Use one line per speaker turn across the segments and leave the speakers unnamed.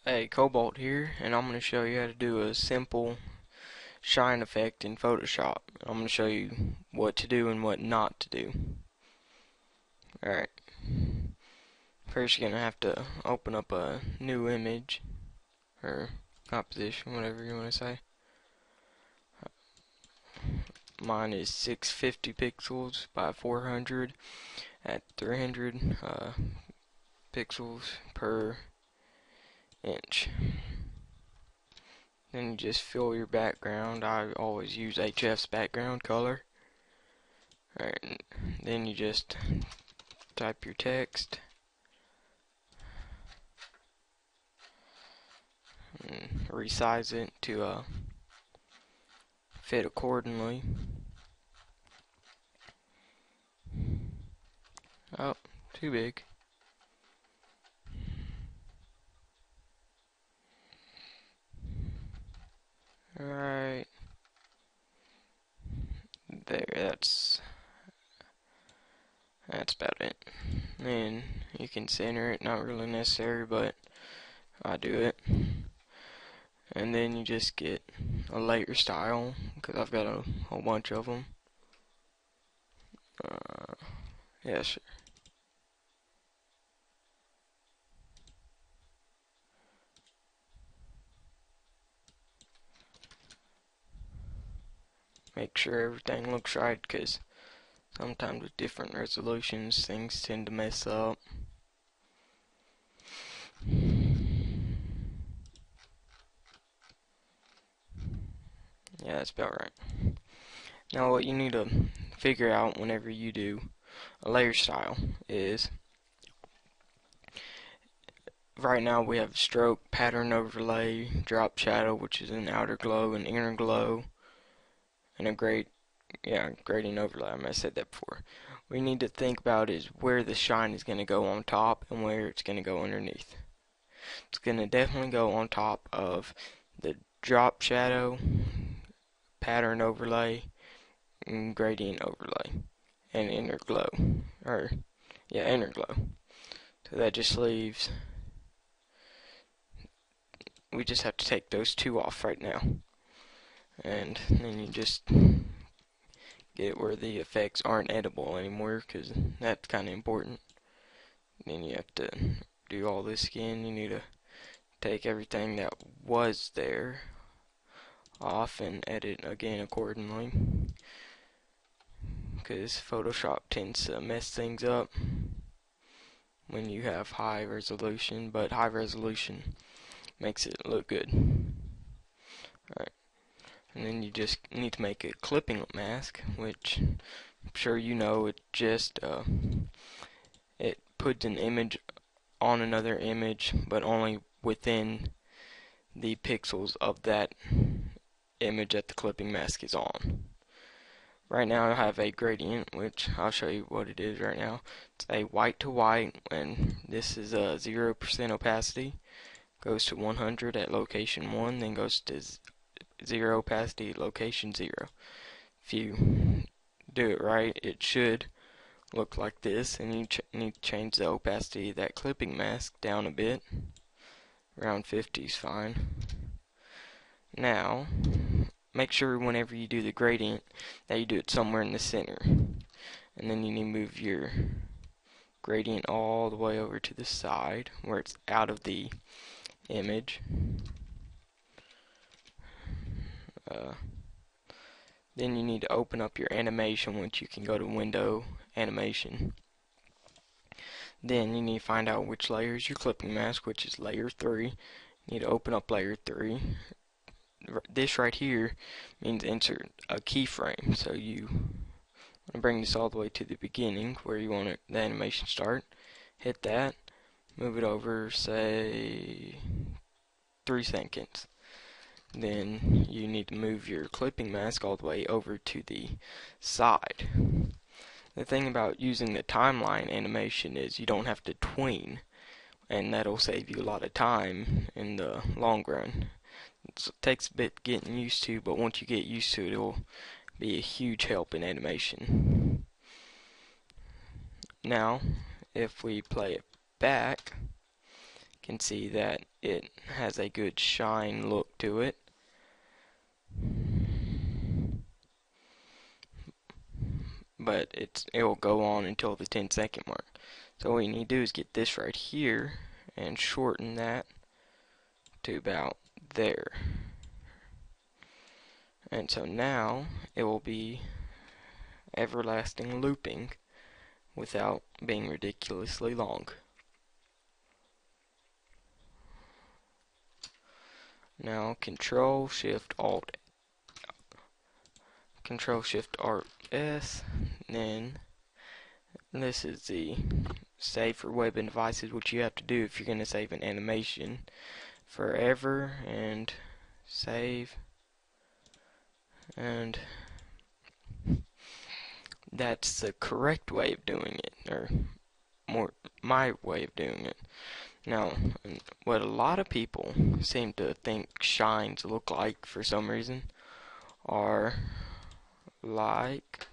Hey, Cobalt here, and I'm going to show you how to do a simple shine effect in Photoshop. I'm going to show you what to do and what not to do. Alright, first you're going to have to open up a new image, or composition, whatever you want to say. Mine is 650 pixels by 400 at 300 pixels per inch. Then you just fill your background. I always use HF's background color. Alright, then you just type your text and resize it to fit accordingly. Oh, too big. Alright, there, that's about it. And you can center it, not really necessary, but I do it. And then you just get a layer style, because I've got a whole bunch of them. Yeah, sure. Make sure everything looks right, because sometimes with different resolutions things tend to mess up. Yeah, that's about right. Now what you need to figure out whenever you do a layer style is, right now we have stroke, pattern overlay, drop shadow, which is an outer glow, an inner glow, and a gradient overlay. I said that before. What you need to think about is where the shine is going to go on top and where it's going to go underneath. It's going to definitely go on top of the drop shadow, pattern overlay, and gradient overlay, and inner glow, or yeah, inner glow. So that just leaves, we just have to take those two off right now, and then you just get it where the effects aren't edible anymore, because that's kind of important. Then you have to do all this again. You need to take everything that was there off and edit again accordingly, because Photoshop tends to mess things up when you have high resolution, but high resolution makes it look good. Alright, and then you just need to make a clipping mask, which I'm sure you know. It just it puts an image on another image, but only within the pixels of that image that the clipping mask is on. Right now I have a gradient, which I'll show you what it is right now. It's a white to white, and this is a 0% opacity. Goes to 100 at location 1, then goes to 0 opacity at location 0. If you do it right, it should look like this, and you need to change the opacity of that clipping mask down a bit. Around 50 is fine. Now, make sure whenever you do the gradient that you do it somewhere in the center. And then you need to move your gradient all the way over to the side where it's out of the image. Then you need to open up your animation, which you can go to Window, Animation. Then you need to find out which layer is your clipping mask, which is layer 3. You need to open up layer 3. This right here means insert a keyframe. So you want to bring this all the way to the beginning where you want the animation start. Hit that. Move it over, say, 3 seconds. Then you need to move your clipping mask all the way over to the side. The thing about using the timeline animation is you don't have to tween, and that'll save you a lot of time in the long run. It takes a bit getting used to, but once you get used to it, it'll be a huge help in animation. Now, if we play it back, you can see that it has a good shine look to it. But it will go on until the 10-second mark. So what you need to do is get this right here and shorten that to about there. And so now it will be everlasting looping without being ridiculously long. Now Control Shift Alt S, then this is the save for web and devices, which you have to do if you're going to save an animation forever, and save, and that's the correct way of doing it, or more my way of doing it. Now, what a lot of people seem to think shines look like for some reason are like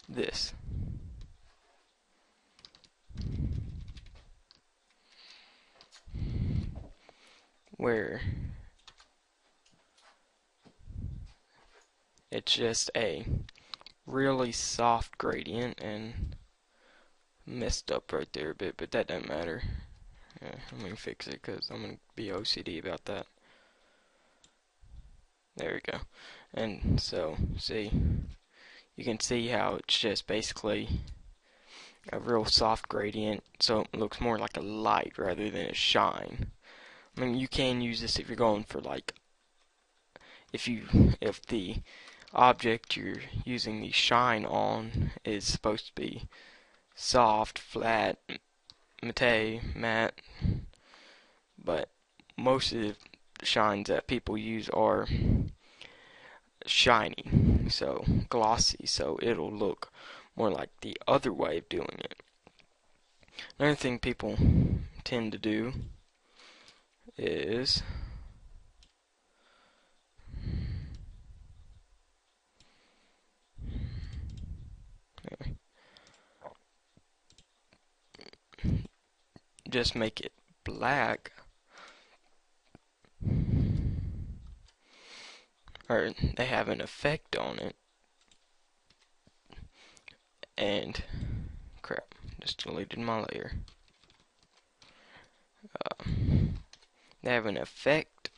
this. Where it's just a really soft gradient and messed up right there a bit, but that doesn't matter. Yeah, I'm gonna fix it because I'm gonna be OCD about that. There we go. And so, see, you can see how it's just basically a real soft gradient, so it looks more like a light rather than a shine. I mean, you can use this if you're going for like, if the object you're using the shine on is supposed to be soft, flat, matte, but most of the shines that people use are shiny, so glossy, so it'll look more like the other way of doing it. Another thing people tend to do is just make it black, or they have an effect on it, and crap, just deleted my layer. They have an effect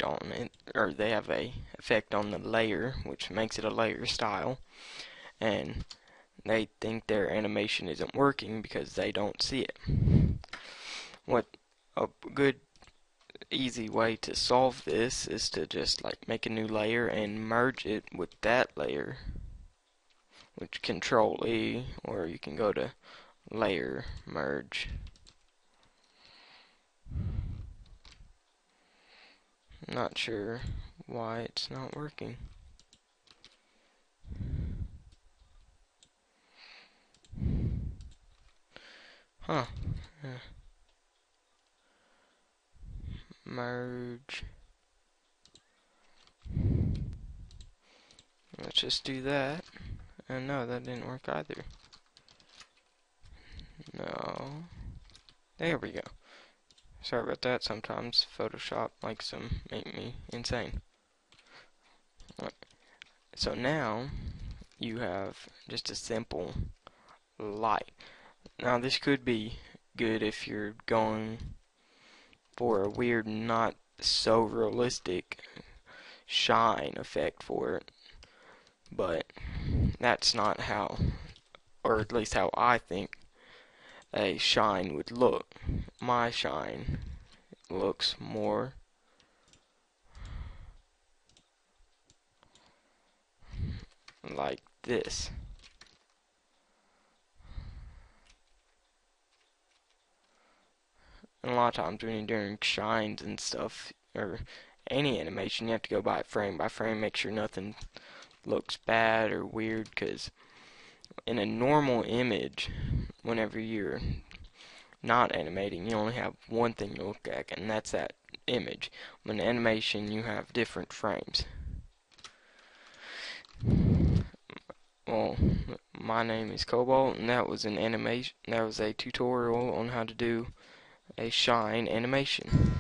on it, or they have a effect on the layer, which makes it a layer style, and they think their animation isn't working because they don't see it. What a good easy way to solve this is to just like make a new layer and merge it with that layer, which Control E, or you can go to Layer Merge. Not sure why it's not working. Huh. Merge. Let's just do that. And no, that didn't work either. No. There we go. Sorry about that. Sometimes Photoshop likes to make me insane. Right. So now you have just a simple light. Now this could be good if you're going for a weird, not so realistic shine effect for it, but that's not how, or at least how I think a shine would look. My shine looks more like this. And a lot of times when you're doing shines and stuff, or any animation, you have to go by frame, make sure nothing looks bad or weird, because in a normal image, whenever you're not animating, you only have one thing to look at, and that's that image. In animation, you have different frames. Well, my name is Cobalt, and that was an animation. That was a tutorial on how to do a shine animation.